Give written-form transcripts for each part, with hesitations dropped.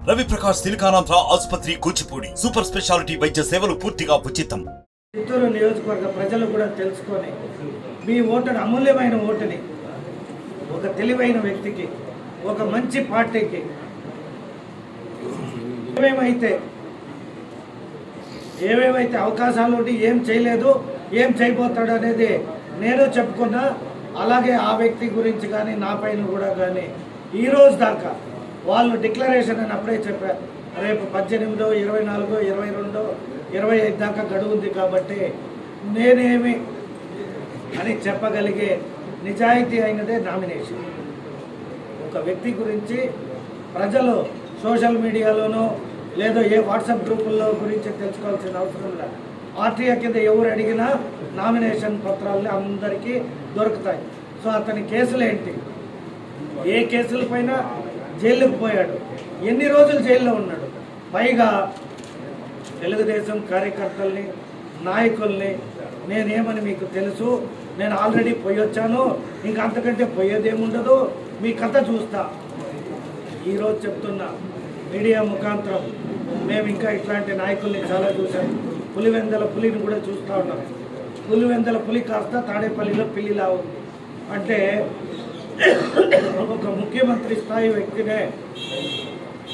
రవి ప్రకాష్ సిలికానాంధ్ర ఆసుపత్రి Kuchipudi super speciality వైద్య సేవలు పూర్తిగా ఉచితం. చిత్తూరు నియోజకవర్గ ప్రజలు కూడా తెలుసుకొని మీ ఓటును అమూల్యమైన ఓటుని ఒక తెలివైన వ్యక్తికి ఒక మంచి పార్టీకి ఏమేమైతే అవకాశాలు ఉండి ఏం చేయలేదు ఏం చేయబోతాడు అనేది నేను చెప్పుకున్నా. అలాగే ఆ వ్యక్తి గురించి కానీ నా పైన కూడా కానీ ఈరోజు దాకా వాళ్ళు డిక్లరేషన్ అని అప్పుడే చెప్పారు. రేపు 18, 24, 22, 25 దాకా గడువు ఉంది కాబట్టి నేనేమి అని చెప్పగలిగే నిజాయితీ అయినదే నామినేషన్. ఒక వ్యక్తి గురించి ప్రజలు సోషల్ మీడియాలోనో లేదో ఏ వాట్సాప్ గ్రూపుల్లో గురించి తెలుసుకోవాల్సిన అవసరం లేదు. ఆర్టీఐ కింద ఎవరు అడిగినా నామినేషన్ పత్రాలు అందరికీ దొరుకుతాయి. సో అతని కేసులు ఏంటి, ఏ కేసుల పైన జైలుకు పోయాడు, ఎన్ని రోజులు జైల్లో ఉన్నాడు, పైగా తెలుగుదేశం కార్యకర్తల్ని నాయకుల్ని నేనేమని మీకు తెలుసు, నేను ఆల్రెడీ పోయొచ్చాను, ఇంకా అంతకంటే పోయేదేముండదు, మీ కథ చూస్తా. ఈరోజు చెప్తున్నా మీడియా ముఖాంతరం మేము ఇంకా ఇట్లాంటి నాయకుల్ని చాలా చూసాం. పులివెందల పులిని కూడా చూస్తూ ఉన్నాం. పులివెందల పులి కాస్త తాడేపల్లిలో పిల్లిలా ఉంది. అంటే ఒక ముఖ్యమంత్రి స్థాయి వ్యక్తినే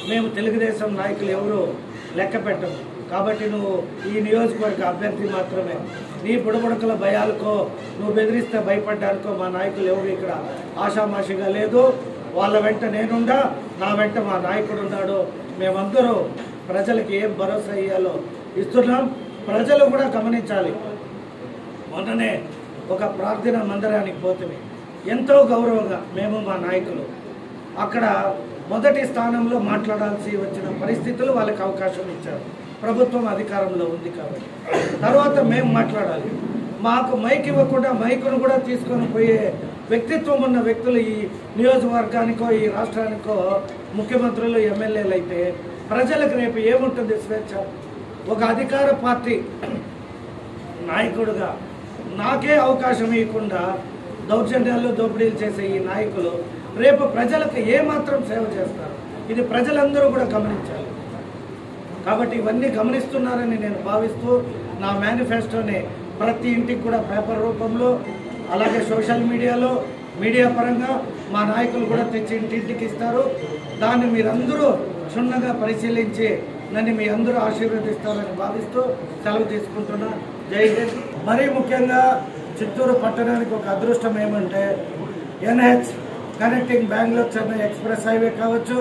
మేము తెలుగుదేశం నాయకులు ఎవరు లెక్క పెట్టము. కాబట్టి నువ్వు ఈ నియోజకవర్గ అభ్యర్థి మాత్రమే. నీ బుడబుడకల భయాలకో నువ్వు బెదిరిస్తే భయపడ్డానికో మా నాయకులు ఎవరు ఇక్కడ ఆషామాషిగా లేదు. వాళ్ళ వెంట నేనుండా, నా వెంట మా నాయకుడు ఉన్నాడు. మేమందరూ ప్రజలకి ఏం భరోసా ఇవ్వాలో ఇస్తున్నాం. ప్రజలు కూడా గమనించాలి. మొన్ననే ఒక ప్రార్థన మందిరానికి పోతుంది, ఎంతో గౌరవంగా మేము మా నాయకులు అక్కడ మొదటి స్థానంలో మాట్లాడాల్సి వచ్చిన పరిస్థితులు వాళ్ళకి అవకాశం ఇచ్చారు. ప్రభుత్వం అధికారంలో ఉంది కాబట్టి తర్వాత మేము మాట్లాడాలి. మాకు మైక్ ఇవ్వకుండా మైకును కూడా తీసుకొని పోయే వ్యక్తిత్వం ఉన్న వ్యక్తులు ఈ నియోజకవర్గానికో ఈ రాష్ట్రానికో ముఖ్యమంత్రులు ఎమ్మెల్యేలు అయితే ప్రజలకు రేపు ఏముంటుంది స్వేచ్ఛ? ఒక అధికార పార్టీ నాయకుడుగా నాకే అవకాశం ఇవ్వకుండా దౌర్జన్యాలు దోపిడీలు చేసే ఈ నాయకులు రేపు ప్రజలకు ఏమాత్రం సేవ చేస్తారు? ఇది ప్రజలందరూ కూడా గమనించాలి. కాబట్టి ఇవన్నీ గమనిస్తున్నారని నేను భావిస్తూ నా మేనిఫెస్టోని ప్రతి ఇంటికి కూడా పేపర్ రూపంలో అలాగే సోషల్ మీడియాలో మీడియా పరంగా మా నాయకులు కూడా తెచ్చి ఇంటింటికి ఇస్తారు. దాన్ని మీరందరూ క్షుణ్ణంగా పరిశీలించి నన్ను మీ అందరూ ఆశీర్వదిస్తారని భావిస్తూ సెలవు తీసుకుంటున్నా. జై హింద్. మరీ ముఖ్యంగా చిత్తూరు పట్టణానికి ఒక అదృష్టం ఏమంటే NH connecting Bengaluru Chennai express highway కావచ్చు,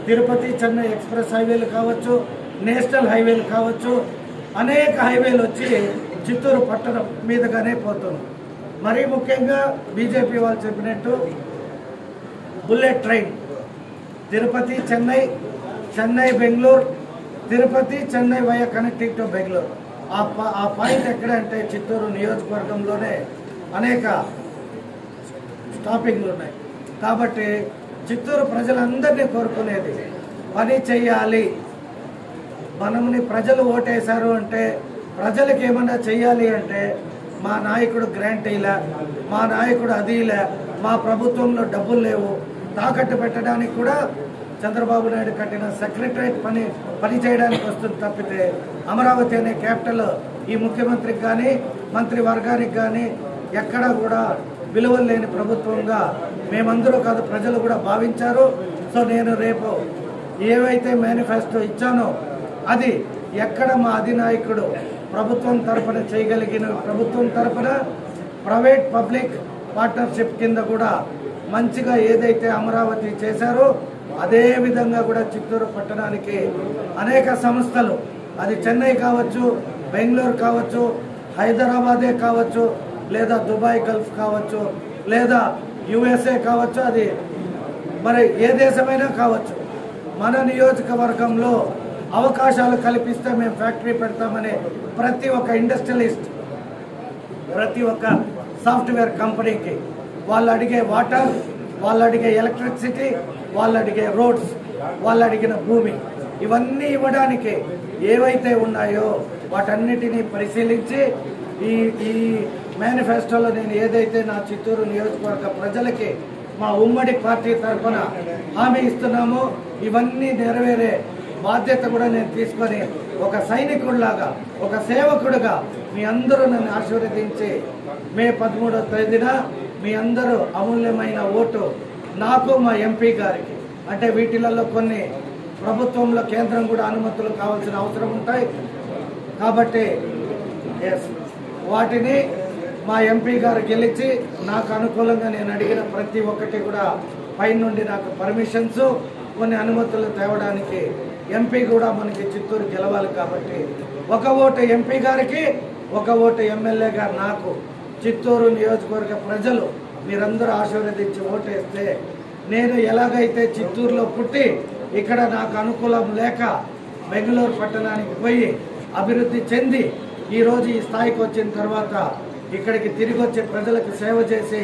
తిరుపతి చెన్నై ఎక్స్ప్రెస్ హైవేలు కావచ్చు, నేషనల్ హైవేలు కావచ్చు, అనేక హైవేలు వచ్చి చిత్తూరు పట్టణం మీదుగానే పోతుంది. మరీ ముఖ్యంగా బీజేపీ వాళ్ళు చెప్పినట్టు bullet train Tirupati Chennai, Chennai Bengaluru, Tirupati Chennai via connecting to Bengaluru. ఆ పాయింట్ ఎక్కడంటే చిత్తూరు నియోజకవర్గంలోనే అనేక స్టాపింగ్లు ఉన్నాయి. కాబట్టి చిత్తూరు ప్రజలందరినీ కోరుకునేది పని చెయ్యాలి. మనల్ని ప్రజలు ఓటేశారు అంటే ప్రజలకు ఏమన్నా చెయ్యాలి అంటే మా నాయకుడు గ్రాంట్ ఇలా, మా నాయకుడు అది ఇలా, మా ప్రభుత్వంలో డబ్బులు లేవు, తాకట్టు పెట్టడానికి కూడా చంద్రబాబు నాయుడు కట్టిన సెక్రటరేట్ పని చేయడానికి వస్తుంది తప్పితే అమరావతి అనే క్యాపిటల్ ఈ ముఖ్యమంత్రికి కానీ మంత్రివర్గానికి కానీ ఎక్కడా కూడా విలువలు లేని ప్రభుత్వంగా మేమందరూ కాదు ప్రజలు కూడా భావించారు. సో నేను రేపు ఏవైతే మేనిఫెస్టో ఇచ్చానో అది ఎక్కడ మా అధినాయకుడు ప్రభుత్వం తరఫున చేయగలిగిన, ప్రభుత్వం తరఫున ప్రైవేట్ పబ్లిక్ పార్ట్నర్షిప్ కింద కూడా మంచిగా ఏదైతే అమరావతి చేశారో అదే విధంగా కూడా చిత్తూరు పట్టణానికి అనేక సంస్థలు, అది చెన్నై కావచ్చు, బెంగళూరు కావచ్చు, హైదరాబాదే కావచ్చు, లేదా దుబాయ్ గల్ఫ్ కావచ్చు, లేదా యుఎస్ఏ కావచ్చు, అది మరి ఏ దేశమైనా కావచ్చు, మన నియోజకవర్గంలో అవకాశాలు కల్పిస్తే మేము ఫ్యాక్టరీ పెడతామని ప్రతి ఒక్క ఇండస్ట్రియలిస్ట్, ప్రతి ఒక్క సాఫ్ట్వేర్ కంపెనీకి వాళ్ళు అడిగే వాటర్, వాళ్ళు అడిగే ఎలక్ట్రిసిటీ, వాళ్ళు అడిగే రోడ్స్, వాళ్ళు అడిగిన భూమి, ఇవన్నీ ఇవ్వడానికి ఏవైతే ఉన్నాయో వాటన్నిటినీ పరిశీలించి ఈ మేనిఫెస్టోలో నేను ఏదైతే నా చిత్తూరు నియోజకవర్గ ప్రజలకి మా ఉమ్మడి పార్టీ తరఫున హామీ ఇస్తున్నామో ఇవన్నీ నెరవేరే బాధ్యత కూడా నేను తీసుకొని ఒక సైనికుడిలాగా ఒక సేవకుడిగా మీ అందరూ నన్ను ఆశీర్వదించి మే 13వ తేదీన మీ అందరూ అమూల్యమైన ఓటు నాకు మా ఎంపీ గారికి, అంటే వీటిలలో కొన్ని ప్రభుత్వంలో కేంద్రం కూడా అనుమతులు కావాల్సిన అవసరం ఉంటాయి కాబట్టి వాటిని మా ఎంపీ గారు గెలిచి నాకు అనుకూలంగా నేను అడిగిన ప్రతి ఒక్కటి కూడా పైనుండి నాకు పర్మిషన్స్ కొన్ని అనుమతులు తేవడానికి ఎంపీ కూడా మనకి చిత్తూరు గెలవాలి కాబట్టి ఒక ఓటు ఎంపీ గారికి, ఒక ఓటు ఎమ్మెల్యే గారు నాకు. చిత్తూరు నియోజకవర్గ ప్రజలు మీరందరూ ఆశీర్వదించి ఓటేస్తే నేను ఎలాగైతే చిత్తూరులో పుట్టి ఇక్కడ నాకు అనుకూలం లేక బెంగళూరు పట్టణానికి పోయి అభివృద్ధి చెంది ఈరోజు ఈ స్థాయికి వచ్చిన తర్వాత ఇక్కడికి తిరిగి వచ్చే ప్రజలకు సేవ చేసే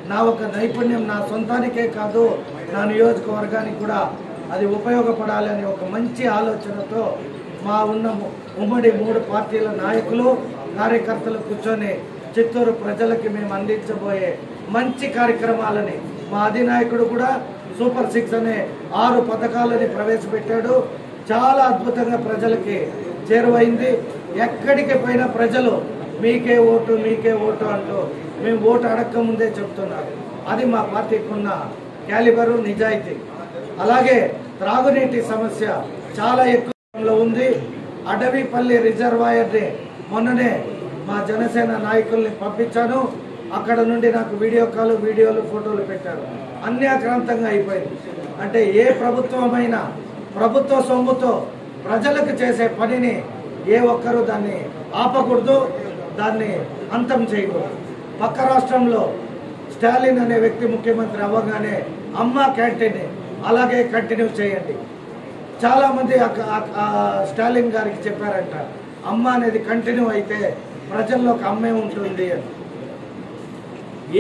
నా ఒక నైపుణ్యం నా సొంతానికే కాదు నా నియోజకవర్గానికి కూడా అది ఉపయోగపడాలని ఒక మంచి ఆలోచనతో మా ఉన్న ఉమ్మడి 3 పార్టీల నాయకులు కార్యకర్తలు కూర్చొని చిత్తూరు ప్రజలకి మేము అందించబోయే మంచి కార్యక్రమాలని మా అధినాయకుడు కూడా సూపర్ 6 అనే 6 పథకాలని ప్రవేశపెట్టాడు. చాలా అద్భుతంగా ప్రజలకి చేరువైంది. ఎక్కడికి పోయినా ప్రజలు మీకే ఓటు అంటూ మేము ఓటు అడక్క ముందే చెప్తున్నారు. అది మా పార్టీకి ఉన్న క్యాలిబరు, నిజాయితీ. అలాగే త్రాగునీటి సమస్య చాలా ఎక్కువలో ఉంది. అడవిపల్లి రిజర్వాయర్ని మొన్ననే మా జనసేన నాయకుల్ని పంపించాను. అక్కడ నుండి నాకు వీడియోలు ఫోటోలు పెట్టారు. అన్యాక్రాంతంగా అయిపోయింది. అంటే ఏ ప్రభుత్వమైనా ప్రభుత్వ సొమ్ముతో ప్రజలకు చేసే పనిని ఏ ఒక్కరూ దాన్ని ఆపకూడదు, దాన్ని అంతం చేయకూడదు. పక్క రాష్ట్రంలో స్టాలిన్ అనే వ్యక్తి ముఖ్యమంత్రి అవ్వగానే అమ్మ క్యాంటీన్ అలాగే కంటిన్యూ చేయండి. చాలామంది స్టాలిన్ గారికి చెప్పారంట, అమ్మ అనేది కంటిన్యూ అయితే ప్రజల్లో ఒక అమ్మే ఉంటుంది అని.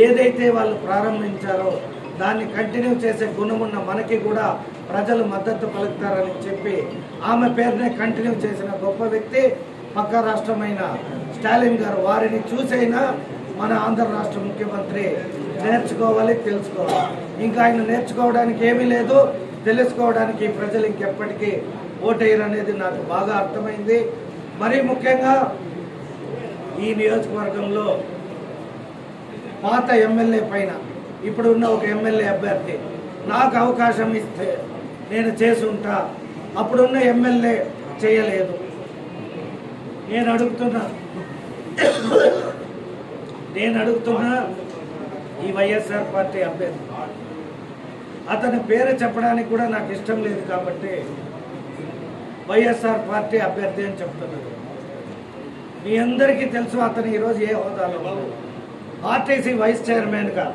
ఏదైతే వాళ్ళు ప్రారంభించారో దాన్ని కంటిన్యూ చేసే గుణమున్న మనకి కూడా ప్రజలు మద్దతు పలుకుతారని చెప్పి ఆమె పేరునే కంటిన్యూ చేసిన గొప్ప వ్యక్తి పక్క రాష్ట్రమైన స్టాలిన్ గారు. వారిని చూసైనా మన ఆంధ్ర రాష్ట్ర ముఖ్యమంత్రి నేర్చుకోవాలి, తెలుసుకోవాలి. ఇంకా ఆయన నేర్చుకోవడానికి ఏమీ లేదు, తెలుసుకోవడానికి ప్రజలు ఇంకెప్పటికీ ఓటేయరు అనేది నాకు బాగా అర్థమైంది. మరీ ముఖ్యంగా ఈ నియోజకవర్గంలో పాత ఎమ్మెల్యే పైన ఇప్పుడు ఉన్న ఒక ఎమ్మెల్యే అభ్యర్థి నాకు అవకాశం ఇస్తే నేను చేసి ఉంటా, అప్పుడున్న ఎమ్మెల్యే చేయలేదు. నేను అడుగుతున్నా ఈ వైఎస్ఆర్ పార్టీ అభ్యర్థి, అతని పేరు చెప్పడానికి కూడా నాకు ఇష్టం లేదు కాబట్టి వైఎస్ఆర్ పార్టీ అభ్యర్థి అని చెప్తున్నాడు. మీ అందరికీ తెలుసు అతను ఈరోజు ఏ హోదాలో ఉన్నారు. ఆర్టీసీ వైస్ చైర్మన్గా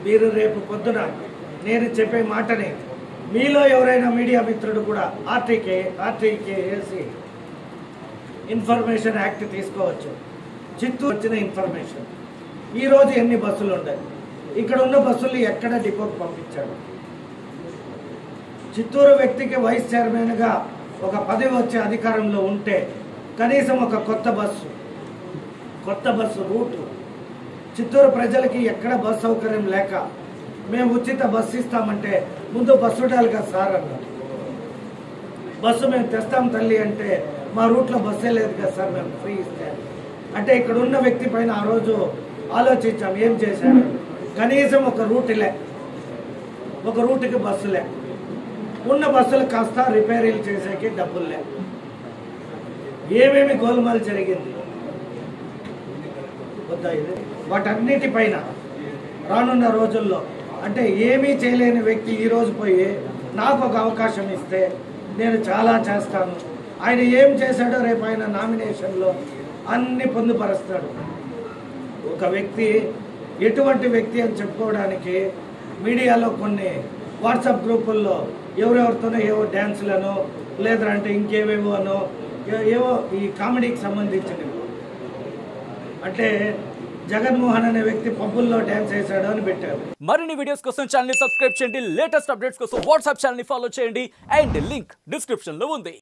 మీరు రేపు పొద్దున నేను చెప్పే మాటని మీలో ఎవరైనా మీడియా మిత్రుడు కూడా ఆర్టీకే వేసి ఇన్ఫర్మేషన్ యాక్ట్ తీసుకోవచ్చు. చిత్తూరు వచ్చిన ఇన్ఫర్మేషన్ ఈరోజు ఎన్ని బస్సులు ఉన్నాయి, ఇక్కడ ఉన్న బస్సులు ఎక్కడ డిపోకి పంపించాడు. చిత్తూరు వ్యక్తికి వైస్ చైర్మన్గా ఒక పదవి వచ్చే అధికారంలో ఉంటే కనీసం ఒక కొత్త బస్సు రూటు చిత్తూరు ప్రజలకి ఎక్కడ బస్సు సౌకర్యం లేక మేము ఉచిత బస్సు ఇస్తామంటే ముందు బస్సు ఉండాలి కదా సార్ అన్నారు. బస్సు మేము తెస్తాం తల్లి అంటే మా రూట్లో బస్సే లేదు కదా సార్, మేము ఫ్రీ ఇస్తే అంటే ఇక్కడ ఉన్న వ్యక్తి పైన ఆ రోజు ఆలోచించాం. ఏం చేశాడు, కనీసం ఒక రూట్కి బస్సులే, ఉన్న బస్సులు కాస్త రిపేరీలు చేసేకి డబ్బులే. ఏమేమి గోల్మాల్ జరిగింది వద్దా ఇది వాటన్నిటిపైన రానున్న రోజుల్లో అంటే ఏమీ చేయలేని వ్యక్తి ఈరోజు పోయి నాకు ఒక అవకాశం ఇస్తే నేను చాలా చేస్తాను. ఆయన ఏం చేశాడో రేపు ఆయన నామినేషన్లో అన్ని పొందుపరుస్తాడు. ఒక వ్యక్తి ఎటువంటి వ్యక్తి అని చెప్పుకోవడానికి మీడియాలో కొన్ని వాట్సాప్ గ్రూపుల్లో ఎవరెవరితోనో ఏవో డ్యాన్సులను లేదంటే ఇంకేవేవో అనో ఏవో ఈ కామెడీకి సంబంధించినవి అంటే జగన్మోహన్ అనే వ్యక్తి పబ్బుల్లో డ్యాన్స్ చేశాడు అని పెట్టారు. మరిన్ని వీడియోస్ కోసం ఛానల్ ని సబ్స్క్రైబ్ చేయండి, లేటెస్ట్ అప్డేట్స్ కోసం వాట్సాప్ ఛానల్ ని ఫాలో చేయండి అండ్ లింక్ డిస్క్రిప్షన్ లో ఉంది.